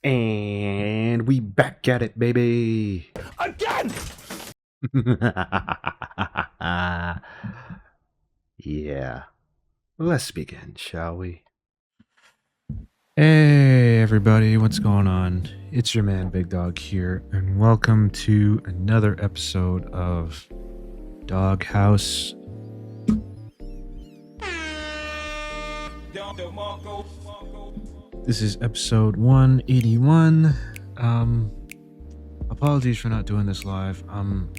And we back at it, baby. Again! Yeah. Let's begin, shall we? Hey, everybody. What's going on? It's your man, Big Dog here, and welcome to another episode of House. This is episode 181. Apologies for not doing this live. I'm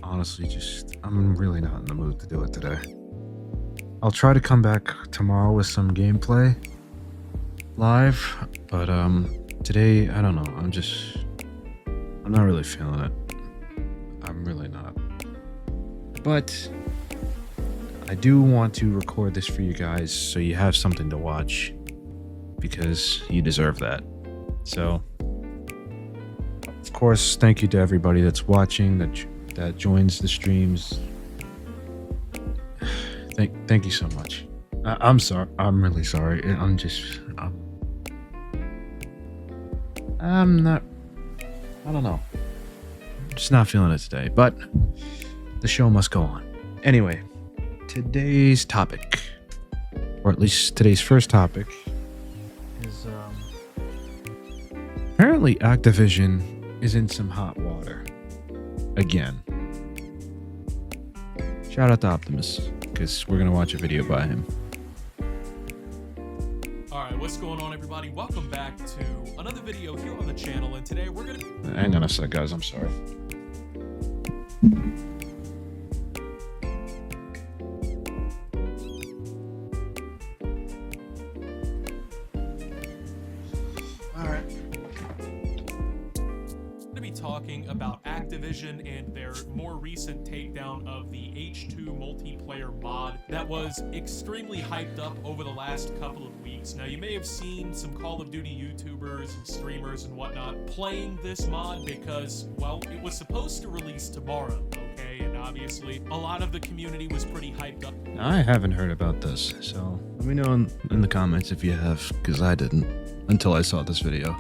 really not in the mood to do it today. I'll try to come back tomorrow with some gameplay live, but today, I don't know. I'm not really feeling it. I'm really not. But I do want to record this for you guys so you have something to watch, because you deserve that. So, of course, thank you to everybody that's watching, that joins the streams. Thank you so much. I'm sorry. I'm really sorry. I'm not. I don't know. I'm just not feeling it today. But the show must go on. Anyway, today's topic, or at least today's first topic, is apparently Activision is in some hot water again. Shout out to Optimus, because we're gonna watch a video by him. Alright, what's going on, everybody? Welcome back to another video here on the channel, and today we're gonna... Hang on a sec, guys. I'm sorry. Talking about Activision and their more recent takedown of the H2 multiplayer mod that was extremely hyped up over the last couple of weeks. Now, you may have seen some Call of Duty YouTubers and streamers and whatnot playing this mod because, well, it was supposed to release tomorrow, okay? And obviously, a lot of the community was pretty hyped up. I haven't heard about this, so let me know in the comments if you have, because I didn't until I saw this video.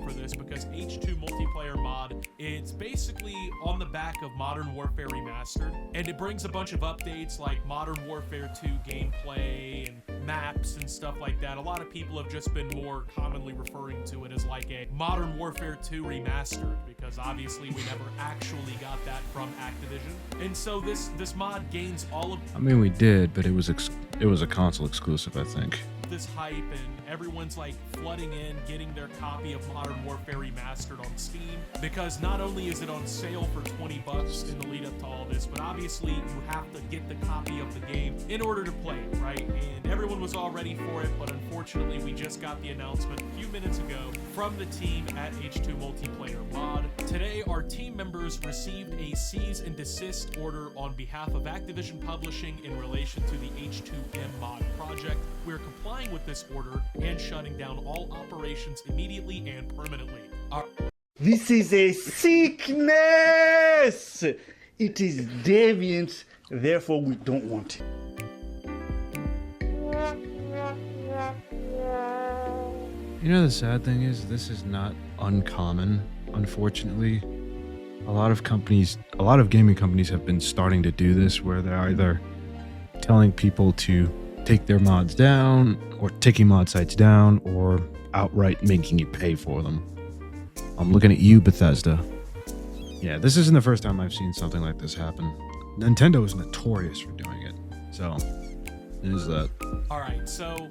For this, because H2 multiplayer mod, it's basically on the back of Modern Warfare Remastered, and it brings a bunch of updates like Modern Warfare 2 gameplay and maps and stuff like that. A lot of people have just been more commonly referring to it as like a Modern Warfare 2 Remastered, because obviously we never actually got that from Activision. And so this mod gains all of... I mean, we did, but it was a console exclusive, I think. This hype, and everyone's like flooding in, getting their copy of Modern Warfare Remastered on Steam, because not only is it on sale for 20 bucks in the lead up to all this, but obviously you have to get the copy of the game in order to play it, right? And everyone was all ready for it, but unfortunately we just got the announcement a few minutes ago from the team at H2 Multiplayer Mod. Today, our team members received a cease and desist order on behalf of Activision Publishing in relation to the H2M mod project. We're complying with this order and shutting down all operations immediately and permanently. This is a sickness! It is deviant, therefore we don't want it. You know, the sad thing is, this is not uncommon, unfortunately. A lot of gaming companies have been starting to do this, where they're either telling people to take their mods down, or taking mod sites down, or outright making you pay for them. I'm looking at you, Bethesda. Yeah, this isn't the first time I've seen something like this happen. Nintendo is notorious for doing it, so it is that. Alright, so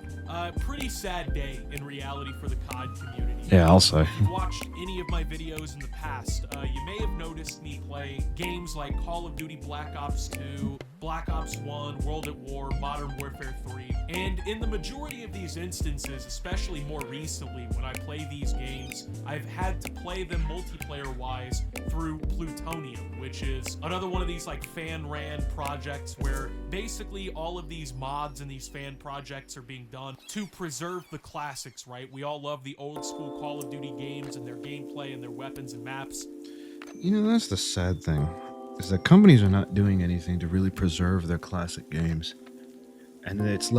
pretty sad day in reality for the COD community. Yeah, I'll say. If you've watched any of my videos in the past, you may have noticed me play games like Call of Duty Black Ops 2, Black Ops 1, World at War, Modern Warfare 3, and in the majority of these instances, especially more recently when I play these games, I've had to play them multiplayer-wise through Plutonium, which is another one of these like fan-ran projects where basically all of these mods and these fan projects are being done to preserve the classics, right? We all love the old school Call of Duty games and their gameplay and their weapons and maps. You know, that's the sad thing, is that companies are not doing anything to really preserve their classic games. And it's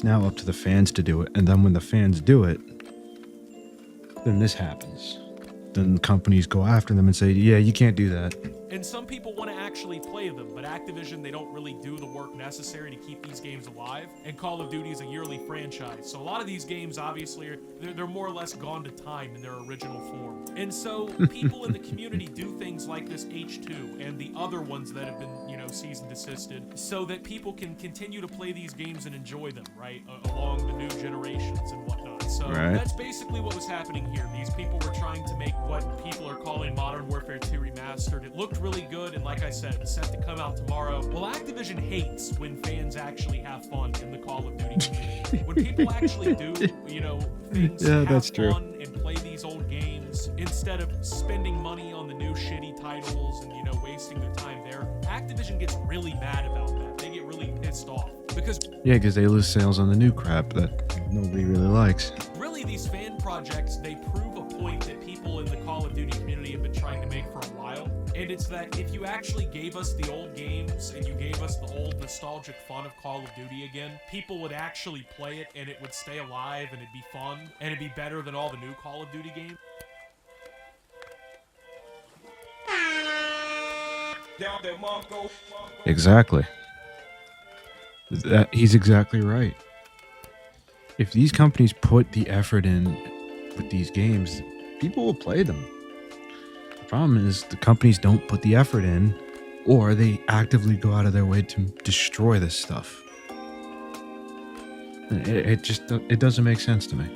now up to the fans to do it. And then when the fans do it, then this happens. then companies go after them and say, yeah, you can't do that. And some people want to actually play them, but Activision, they don't really do the work necessary to keep these games alive. And Call of Duty is a yearly franchise, so a lot of these games, obviously, they're more or less gone to time in their original form. And so people in the community do things like this H2 and the other ones that have been, you know, cease and desisted, so that people can continue to play these games and enjoy them, right, along the new generations and whatnot. So that's basically what was happening here. These people were trying to make what people are calling Modern Warfare 2 Remastered. It looked really good, and like I said, it's set to come out tomorrow. Well, Activision hates when fans actually have fun in the Call of Duty community. When people actually do, you know, things, have fun and play these old games, instead of spending money on the new shitty titles and, you know, wasting their time there, Activision gets really mad about that. They get really pissed off. Because they lose sales on the new crap that nobody really likes. Really, these fan projects, they prove a point that people in the Call of Duty community have been trying to make for a while. And it's that if you actually gave us the old games and you gave us the old nostalgic fun of Call of Duty again, people would actually play it and it would stay alive and it'd be fun and it'd be better than all the new Call of Duty games. Exactly. He's exactly right. If these companies put the effort in with these games, people will play them. The problem is the companies don't put the effort in, or they actively go out of their way to destroy this stuff. It doesn't make sense to me.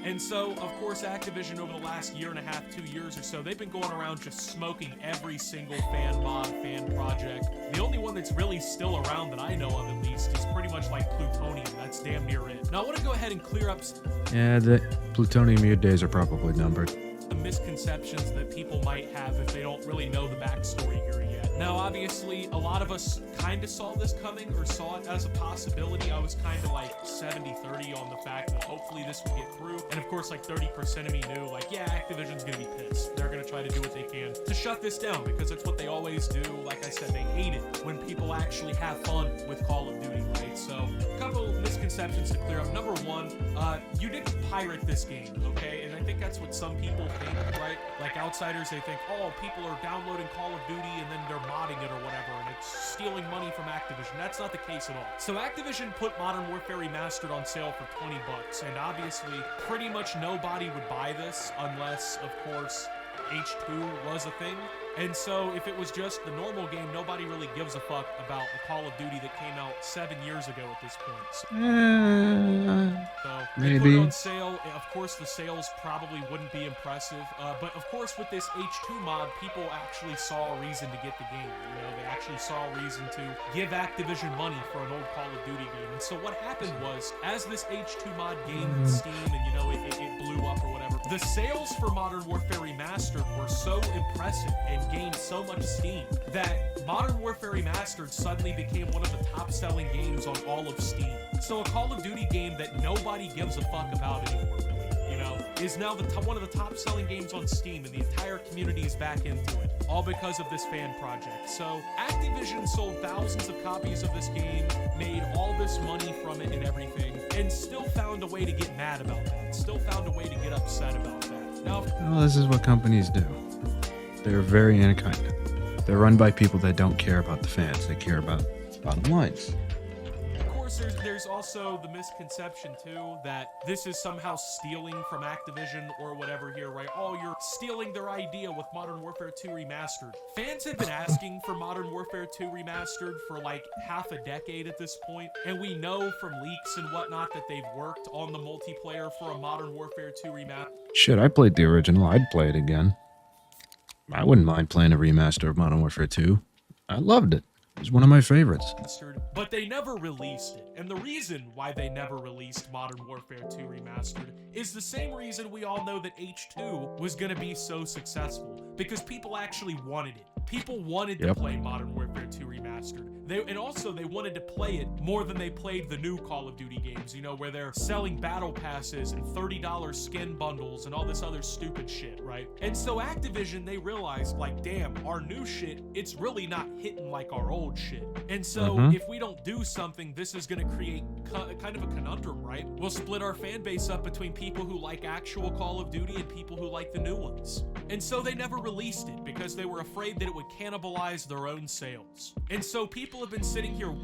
And so, of course, Activision over the last year and a half, 2 years or so, they've been going around just smoking every single fan mod, fan project. The only one that's really still around that I know of, at least, is pretty much like Plutonium. That's damn near it. Now, I want to go ahead and clear up the Plutonium year days are probably numbered. The misconceptions that people might have if they don't really know the backstory here yet. Now, obviously, a lot of us kind of saw this coming or saw it as a possibility. I was kind of like 70-30 on the fact that hopefully this would get through. And of course, like 30% of me knew, like, yeah, Activision's going to be pissed. They're going to try to do what they can to shut this down because it's what they always do. Like I said, they hate it when people actually have fun with Call of Duty, right? So, a couple misconceptions to clear up. Number one, you didn't pirate this game, okay? And I think that's what some people think, right? Like outsiders, they think, oh, people are downloading Call of Duty and then they're modding it or whatever, and it's stealing money from Activision. That's not the case at all. So Activision put Modern Warfare Remastered on sale for $20, and obviously pretty much nobody would buy this unless, of course, H2 was a thing. And so if it was just the normal game, nobody really gives a fuck about the Call of Duty that came out 7 years ago at this point. So they put it on sale. Of course, the sales probably wouldn't be impressive. But of course, with this H2 mod, people actually saw a reason to get the game. You know, they actually saw a reason to give Activision money for an old Call of Duty game. And so what happened was, as this H2 mod gained steam and, you know, it blew up or whatever, the sales for Modern Warfare Remastered were so impressive and gained so much steam that Modern Warfare Remastered suddenly became one of the top-selling games on all of Steam. So a Call of Duty game that nobody gives a fuck about anymore, really, you know, is now one of the top-selling games on Steam, and the entire community is back into it, all because of this fan project. So Activision sold thousands of copies of this game, made all this money from it and everything, and still found a way to get mad about that, still found a way to get upset about that. Now, well, this is what companies do. They're very kind. They're run by people that don't care about the fans. They care about bottom lines. Of course, there's also the misconception, too, that this is somehow stealing from Activision or whatever here, right? Oh, you're stealing their idea with Modern Warfare 2 Remastered. Fans have been asking for Modern Warfare 2 Remastered for like half a decade at this point, and we know from leaks and whatnot that they've worked on the multiplayer for a Modern Warfare 2 Remastered. Shit, I played the original. I'd play it again. I wouldn't mind playing a remaster of Modern Warfare 2. I loved it. It was one of my favorites. But they never released it. And the reason why they never released Modern Warfare 2 Remastered is the same reason we all know that H2 was going to be so successful. Because people actually wanted it. People wanted to play Modern Warfare 2 Remastered. And also they wanted to play it more than they played the new Call of Duty games, you know, where they're selling battle passes and $30 skin bundles and all this other stupid shit, right? And so Activision, they realized, like, damn, our new shit, it's really not hitting like our old shit. And so if we don't do something, this is going to create kind of a conundrum, right? We'll split our fan base up between people who like actual Call of Duty and people who like the new ones. And so they never released it because they were afraid that it would cannibalize their own sales. And so people have been sitting here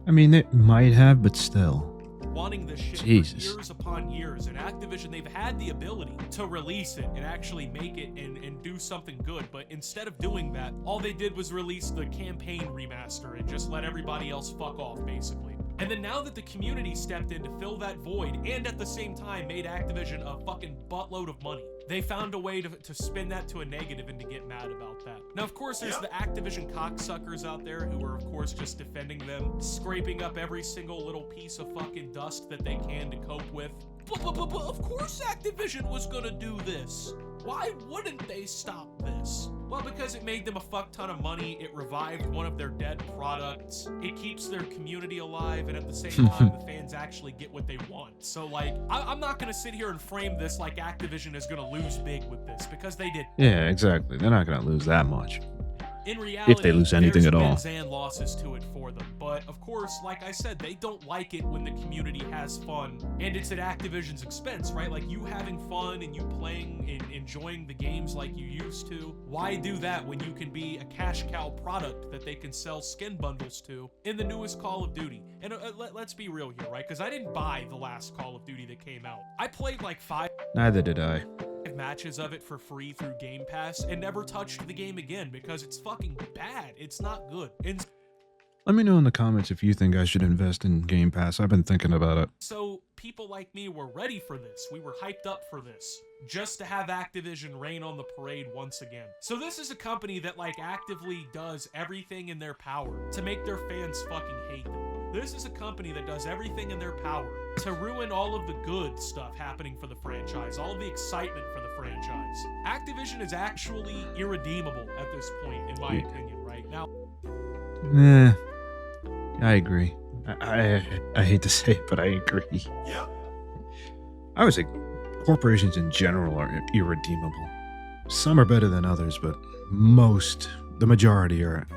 I mean, it might have, but still. wanting this shit for years upon years, and Activision, they've had the ability to release it and actually make it and do something good, but instead of doing that, all they did was release the campaign remaster and just let everybody else fuck off, basically. And then now that the community stepped in to fill that void, and at the same time made Activision a fucking buttload of money, they found a way to spin that to a negative and to get mad about that. Now, of course, there's the Activision cocksuckers out there who are, of course, just defending them, scraping up every single little piece of fucking dust that they can to cope with. But of course Activision was gonna do this. Why wouldn't they stop this? Well, because it made them a fuck ton of money, it revived one of their dead products, it keeps their community alive, and at the same time, the fans actually get what they want. So, like, I'm not gonna sit here and frame this like Activision is gonna lose big with this, because they did. Yeah, exactly. They're not gonna lose that much. In reality, if they lose anything at all, wins and losses to it for them. But of course, like I said, they don't like it when the community has fun and it's at Activision's expense, right? Like you having fun and you playing and enjoying the games like you used to. Why do that when you can be a cash cow product that they can sell skin bundles to in the newest Call of Duty? And let's be real here, right? Because I didn't buy the last Call of Duty that came out. I played like 5 Neither did I. matches of it for free through Game Pass and never touched the game again because it's fucking bad. It's not good. And let me know in the comments if you think I should invest in Game Pass. I've been thinking about it. so people like me were ready for this. We were hyped up for this just to have Activision rain on the parade once again. So this is a company that like actively does everything in their power to make their fans fucking hate them. This is a company that does everything in their power to ruin all of the good stuff happening for the franchise, all of the excitement for the franchise. Activision is actually irredeemable at this point, in my opinion, right? Now, I agree. I hate to say it, but I agree. Yeah. I would say corporations in general are irredeemable. Some are better than others, but the majority are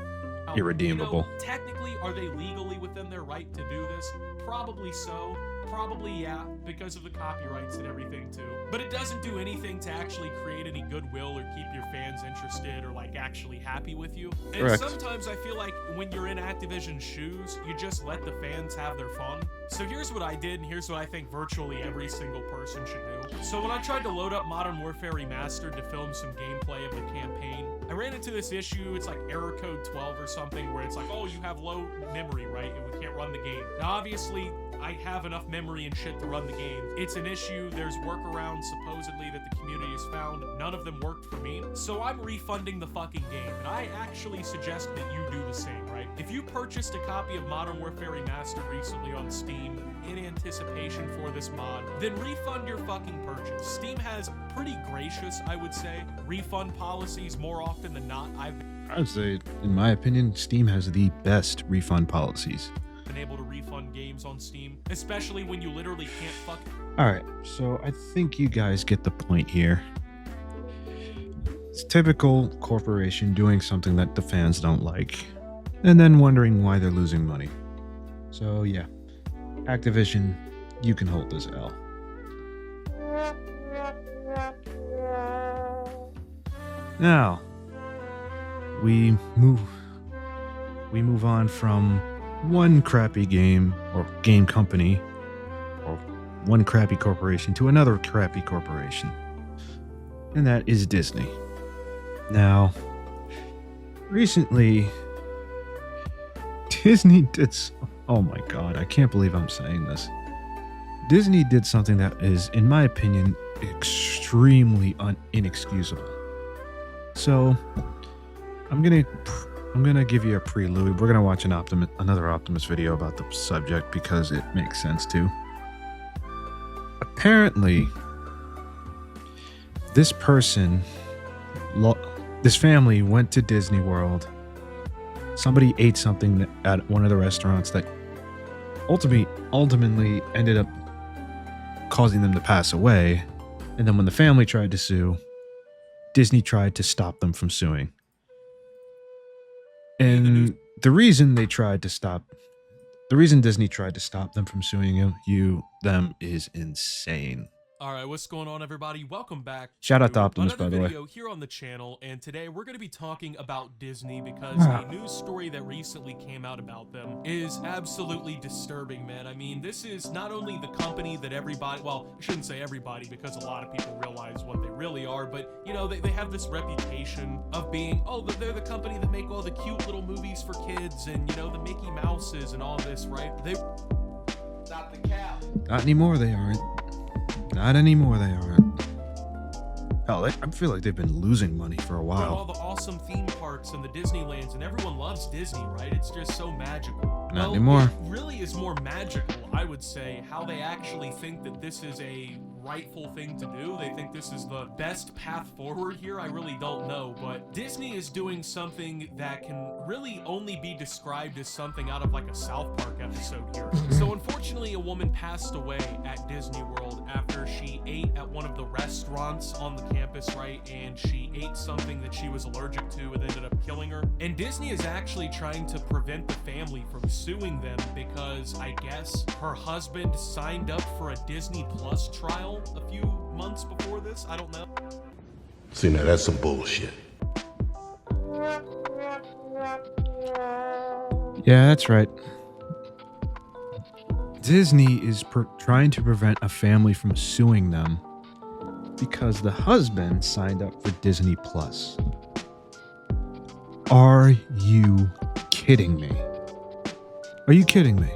irredeemable. You know, technically, are they legally within their right to do this? Probably so. Probably, yeah, because of the copyrights and everything, too. But it doesn't do anything to actually create any goodwill or keep your fans interested or, like, actually happy with you. And Correct. Sometimes I feel like when you're in Activision's shoes, you just let the fans have their fun. So here's what I did, and here's what I think virtually every single person should do. So when I tried to load up Modern Warfare Remastered to film some gameplay of the campaign, I ran into this issue. It's like error code 12 or something, where it's like, oh, you have low memory, right? And we can't run the game. Now, obviously, I have enough memory and shit to run the game. It's an issue. There's workarounds supposedly that the community has found. None of them worked for me. So I'm refunding the fucking game. And I actually suggest that you do the same, right? If you purchased a copy of Modern Warfare Remastered recently on Steam in anticipation for this mod, then refund your fucking purchase. Steam has pretty gracious, I would say, refund policies more often than not. I would say, in my opinion, Steam has the best refund policies. Been able to refund games on Steam, especially when you literally can't fuck. Alright, so I think you guys get the point here. It's typical corporation doing something that the fans don't like, and then wondering why they're losing money. So yeah, Activision, you can hold this L. Now, we move on from one crappy game or game company or one crappy corporation to another crappy corporation, and that is Disney. Now, recently Disney did oh my god, I can't believe I'm saying this. Disney did something that is, in my opinion, extremely inexcusable. So I'm gonna give you a prelude. We're gonna watch another Optimus video about the subject because it makes sense too. Apparently, this person this family went to Disney World. Somebody ate something at one of the restaurants that ultimately ended up causing them to pass away. And then when the family tried to sue, Disney tried to stop them from suing. And the reason Disney tried to stop them from suing them is insane. All right, what's going on, everybody? Welcome back. Shout out to Optimus, by the way. Video here on the channel, and today we're going to be talking about Disney because a news story that recently came out about them is absolutely disturbing, man. I mean, this is not only the company that everybody, well, I shouldn't say everybody because a lot of people realize what they really are, but, you know, they have this reputation of being, oh, they're the company that make all the cute little movies for kids and, you know, the Mickey Mouses and all this, right? Stop the cap. Not anymore, they aren't. Not anymore, they aren't. Hell, I feel like they've been losing money for a while. All the awesome theme parks and the Disneylands, and everyone loves Disney, right? It's just so magical. Not anymore. It really is more magical, I would say, how they actually think that this is a rightful thing to do. They think this is the best path forward here. I really don't know, but Disney is doing something that can really only be described as something out of like a South Park episode here. So unfortunately, a woman passed away at Disney World after she ate at one of the restaurants on the campus, right? And she ate something that she was allergic to and ended up killing her. And Disney is actually trying to prevent the family from suing them because I guess her husband signed up for a Disney Plus trial a few months before this. I don't know. See, now that's some bullshit. Yeah, that's right. Disney is trying to prevent a family from suing them because the husband signed up for Disney Plus. Are you kidding me? Are you kidding me?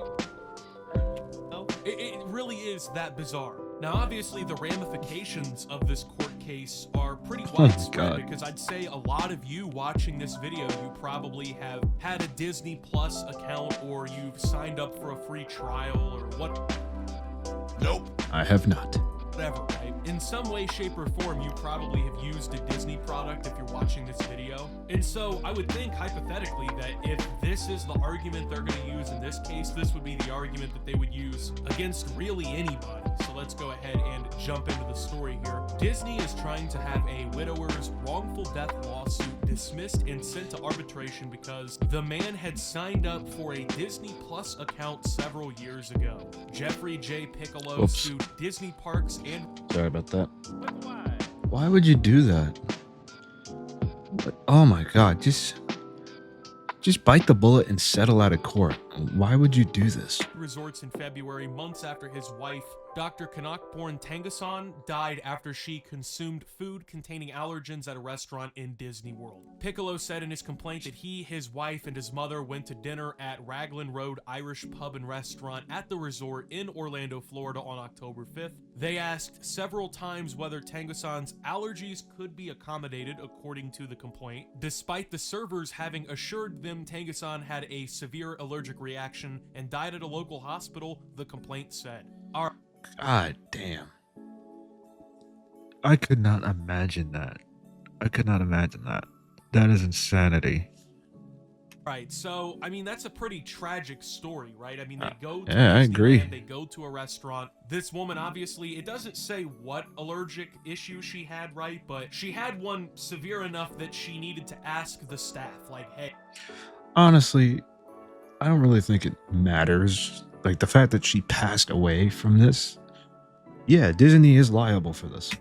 No, it really is that bizarre. Now, obviously, the ramifications of this court case are pretty widespread because I'd say a lot of you watching this video, you probably have had a Disney Plus account or you've signed up for a free trial or what. Nope. I have not. Whatever, right? In some way, shape, or form, you probably have used a Disney product if you're watching this video. And so I would think, hypothetically, that if this is the argument they're going to use in this case, this would be the argument that they would use against really anybody. So let's go ahead and jump into the story here. Disney is trying to have a widower's wrongful death lawsuit dismissed and sent to arbitration because the man had signed up for a Disney Plus account several years ago. Jeffrey J. Piccolo sued Disney Parks and... Sorry about that. Why would you do that? Oh my god, just bite the bullet and settle out of court. Why would you do this? Resorts in February, months after his wife, Dr. Kanakporn Tangason, died after she consumed food containing allergens at a restaurant in Disney World. Piccolo said in his complaint that he, his wife, and his mother went to dinner at Raglan Road Irish Pub and Restaurant at the resort in Orlando, Florida on October 5th. They asked several times whether Tangason's allergies could be accommodated according to the complaint, despite the servers having assured them Tangason had a severe allergic reaction and died at a local hospital, the complaint said. God damn. I could not imagine that. That is insanity. Right, so, I mean, that's a pretty tragic story, right? I mean, they go to I agree. They go to a restaurant. This woman, obviously, it doesn't say what allergic issue she had, right? But she had one severe enough that she needed to ask the staff, like, hey. Honestly, I don't really think it matters. Like, the fact that she passed away from this. Yeah, Disney is liable for this.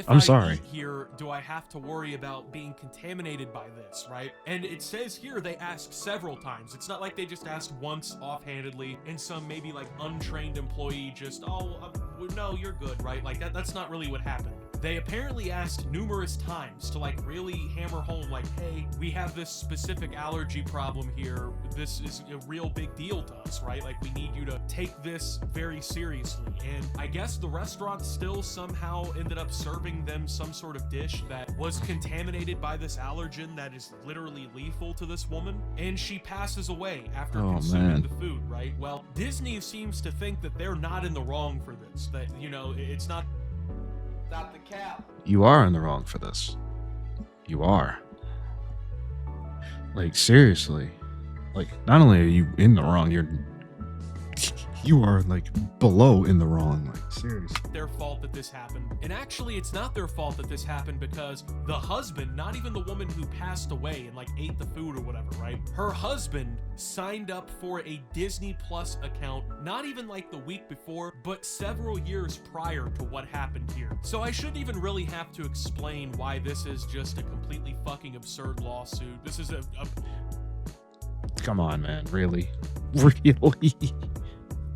I'm sorry. Eat here, do I have to worry about being contaminated by this, right? And it says here they asked several times. It's not like they just asked once offhandedly and some maybe like untrained employee just, no, you're good, right? Like that's not really what happened. They apparently asked numerous times to like really hammer home like, hey, we have this specific allergy problem here. This is a real big deal to us, right? Like we need you to take this very seriously. And I guess the restaurant still somehow ended up serving them some sort of dish that was contaminated by this allergen that is literally lethal to this woman. And she passes away after consuming the food, right? Well, Disney seems to think that they're not in the wrong for this, that, you know, it's not the cap. You are in the wrong for this. You are. Like, seriously. Like, not only are you in the wrong, you are, like, below in the wrong. Like, seriously. Their fault that this happened. And actually, it's not their fault that this happened because the husband, not even the woman who passed away and, like, ate the food or whatever, right? Her husband signed up for a Disney Plus account, not even, like, the week before, but several years prior to what happened here. So I shouldn't even really have to explain why this is just a completely fucking absurd lawsuit. This is a Come on, man. Really? Really?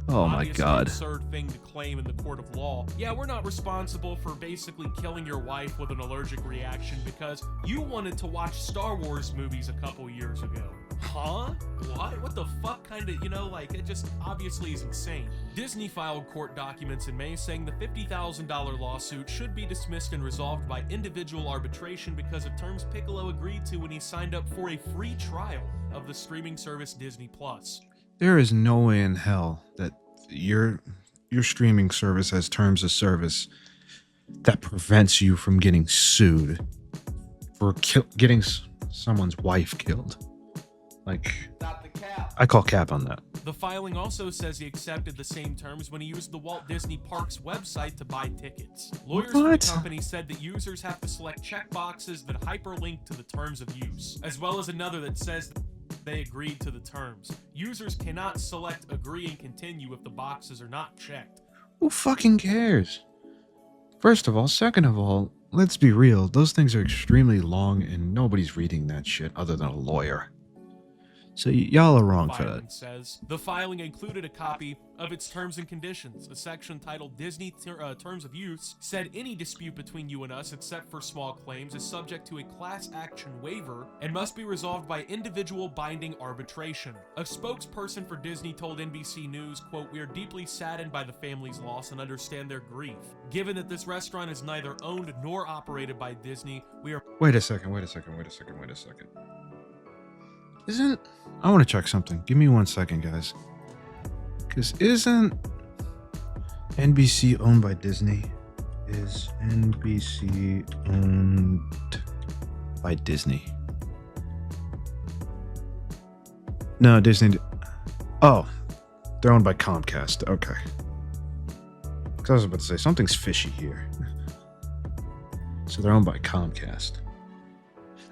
Oh my obviously god. absurd thing to claim in the court of law. Yeah, we're not responsible for basically killing your wife with an allergic reaction because you wanted to watch Star Wars movies a couple years ago. Huh? What? What the fuck kind of, like, it just obviously is insane. Disney filed court documents in May saying the $50,000 lawsuit should be dismissed and resolved by individual arbitration because of terms Piccolo agreed to when he signed up for a free trial of the streaming service Disney Plus. There is no way in hell that your streaming service has terms of service that prevents you from getting sued for getting someone's wife killed. Like, I call cap on that. The filing also says he accepted the same terms when he used the Walt Disney Parks website to buy tickets. Lawyers for the What? company said that users have to select checkboxes that hyperlink to the terms of use, as well as another that says that they agreed to the terms. Users cannot select agree and continue if the boxes are not checked. Who fucking cares? First of all. Second of all, let's be real. Those things are extremely long and nobody's reading that shit other than a lawyer. So y'all are wrong for Filing that. says the filing included a copy of its terms and conditions. A section titled Disney Terms of Use said any dispute between you and us, except for small claims, is subject to a class action waiver and must be resolved by individual binding arbitration. A spokesperson for Disney told NBC News, quote, "We are deeply saddened by the family's loss and understand their grief. Given that this restaurant is neither owned nor operated by Disney, we are..." Wait a second. I want to check something. Give me 1 second, guys. Because isn't NBC owned by Disney? Is NBC owned by Disney? No, Disney. Oh, they're owned by Comcast. Okay. Because I was about to say, something's fishy here. So they're owned by Comcast.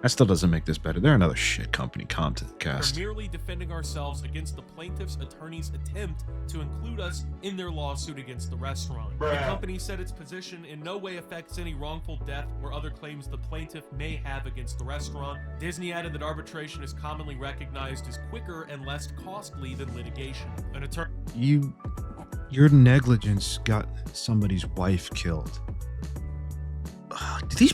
That still doesn't make this better. They're another shit company, Comcast. We're merely defending ourselves against the plaintiff's attorney's attempt to include us in their lawsuit against the restaurant. The company said its position in no way affects any wrongful death or other claims the plaintiff may have against the restaurant. Disney added that arbitration is commonly recognized as quicker and less costly than litigation. An attorney... Your negligence got somebody's wife killed. These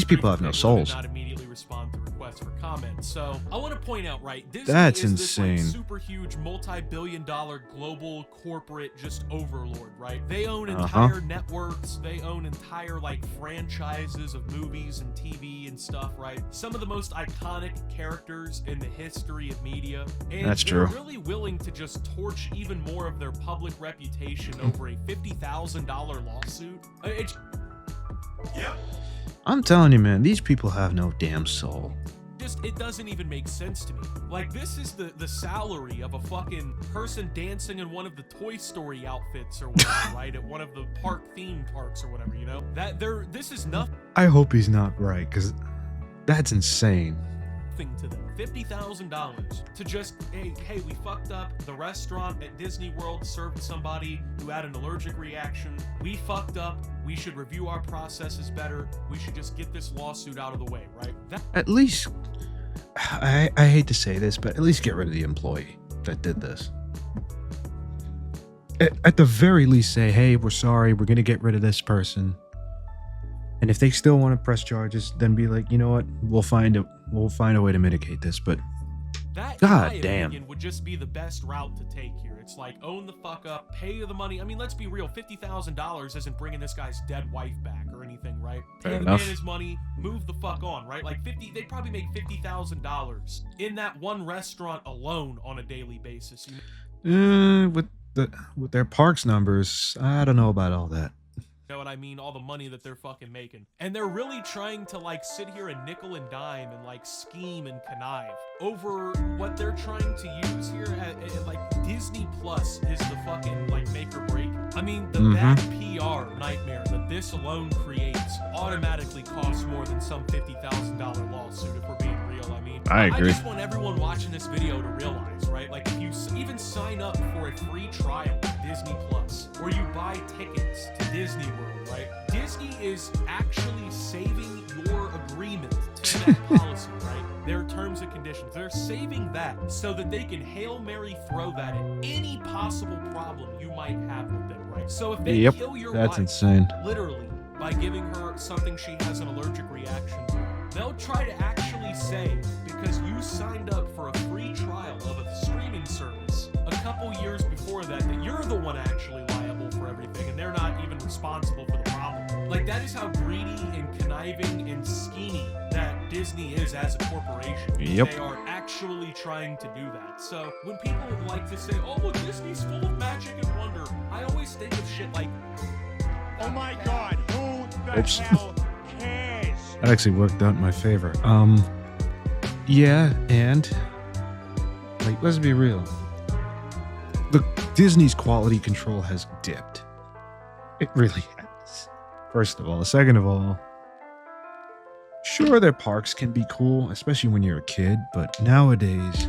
people have no souls. Not immediately respond to requests for comment. So I want to point out, right? Disney That's is insane. This, like, super huge, multi-billion-dollar global corporate just overlord, right? They own entire networks. They own entire like franchises of movies and TV and stuff, right? Some of the most iconic characters in the history of media. And That's they're true. really willing to just torch even more of their public reputation over a $50,000 lawsuit. I'm telling you, man, these people have no damn soul. It doesn't even make sense to me. Like, this is the salary of a fucking person dancing in one of the Toy Story outfits or whatever, right? At one of the theme parks or whatever, you know? This is nothing I hope he's not right, because that's insane. to them. $50,000 to just, hey, we fucked up. The restaurant at Disney World served somebody who had an allergic reaction. We fucked up. We should review our processes better. We should just get this lawsuit out of the way, right? At least, I hate to say this, but at least get rid of the employee that did this. At the very least, say, hey, we're sorry. We're going to get rid of this person. And if they still want to press charges, then be like, you know what? We'll find a way to mitigate this. But that, God in my damn, opinion, would just be the best route to take here. It's like, own the fuck up, pay the money. I mean, let's be real. $50,000 isn't bringing this guy's dead wife back or anything, right? Pay Fair the enough. man his money, move the fuck on, right? Like they'd probably make $50,000 in that one restaurant alone on a daily basis. with their parks numbers, I don't know about all that. You know what I mean? All the money that they're fucking making. And they're really trying to like sit here and nickel and dime and like scheme and connive over what they're trying to use here at like Disney Plus is the fucking like make or break. I mean, the bad PR nightmare that this alone creates automatically costs more than some $50,000 lawsuit if we're being real. I mean, I agree. I just want everyone watching this video to realize, right? Like if you even sign up for a free trial of Disney Plus or you buy tickets to Disney World, right? Disney is actually saving your agreement to that policy, right? Their terms and conditions. They're saving that so that they can Hail Mary throw that at any possible problem you might have with them, right? So if they kill your that's wife, insane. literally, by giving her something she has an allergic reaction to, they'll try to actually say, because you signed up for a free trial of a streaming service a couple years before that, that you're the one actually liable for everything and they're not even responsible for the problem. Like, that is how greedy and conniving and scheming that Disney is as a corporation. Yep. They are actually trying to do that. So when people like to say, oh, look, Disney's full of magic and wonder, I always think of shit like, oh my God, who the Oops. hell cares? That actually worked out in my favor. Yeah, and like, let's be real. The Disney's quality control has dipped. It really has. First of all. Second of all, sure, their parks can be cool, especially when you're a kid, but nowadays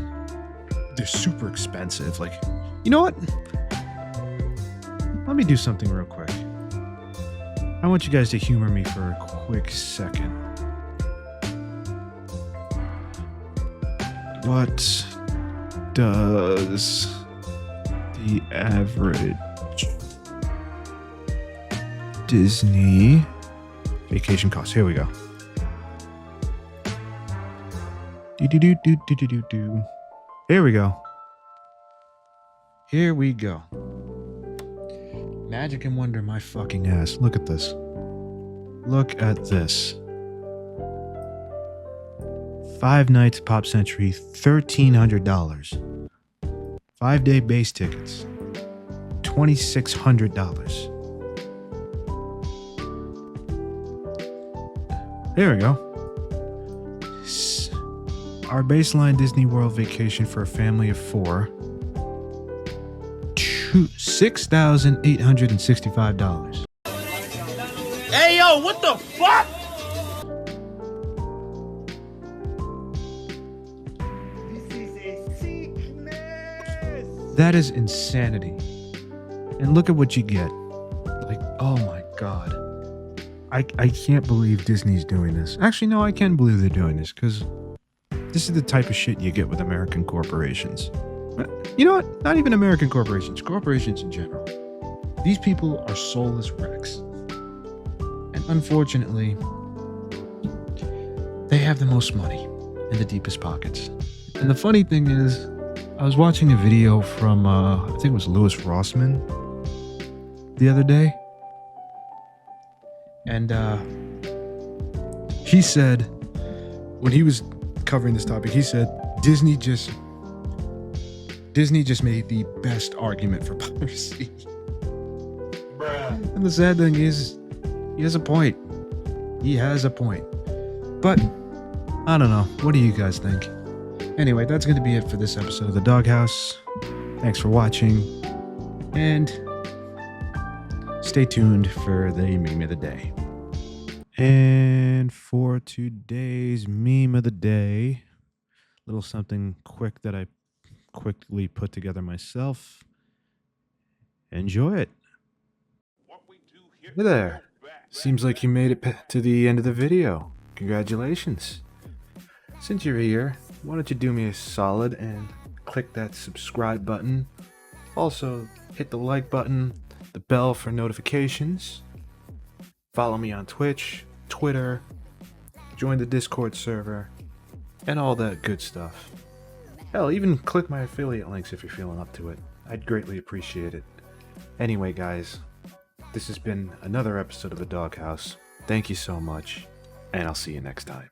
they're super expensive. Like, you know what? Let me do something real quick. I want you guys to humor me for a quick second. What does the average Disney vacation cost? Here we go. Do. Here we go. Here we go. Magic and wonder my fucking ass. Look at this. Look at this. 5 nights Pop Century, $1,300. 5-day base tickets, $2,600. There we go. Our baseline Disney World vacation for a family of 4, $6,865. Hey, yo, what the fuck? This is a sickness. That is insanity. And look at what you get. Like, oh my God. I can't believe Disney's doing this. Actually, no, I can believe they're doing this because this is the type of shit you get with American corporations. You know what? Not even American corporations. Corporations in general. These people are soulless wrecks. And unfortunately, they have the most money and the deepest pockets. And the funny thing is, I was watching a video from, I think it was Louis Rossman the other day. And he said, when he was covering this topic, he said, Disney just made the best argument for piracy. And the sad thing is, he has a point. He has a point. But, I don't know. What do you guys think? Anyway, that's going to be it for this episode of The Doghouse. Thanks for watching. And stay tuned for the meme of the day. And for today's meme of the day, a little something quick that I quickly put together myself. Enjoy it. Hey there. Seems like you made it to the end of the video. Congratulations. Since you're here, why don't you do me a solid and click that subscribe button. Also, hit the like button, the bell for notifications. Follow me on Twitch, Twitter, join the Discord server, and all that good stuff. Hell, even click my affiliate links if you're feeling up to it. I'd greatly appreciate it. Anyway, guys, this has been another episode of The Doghouse. Thank you so much, and I'll see you next time.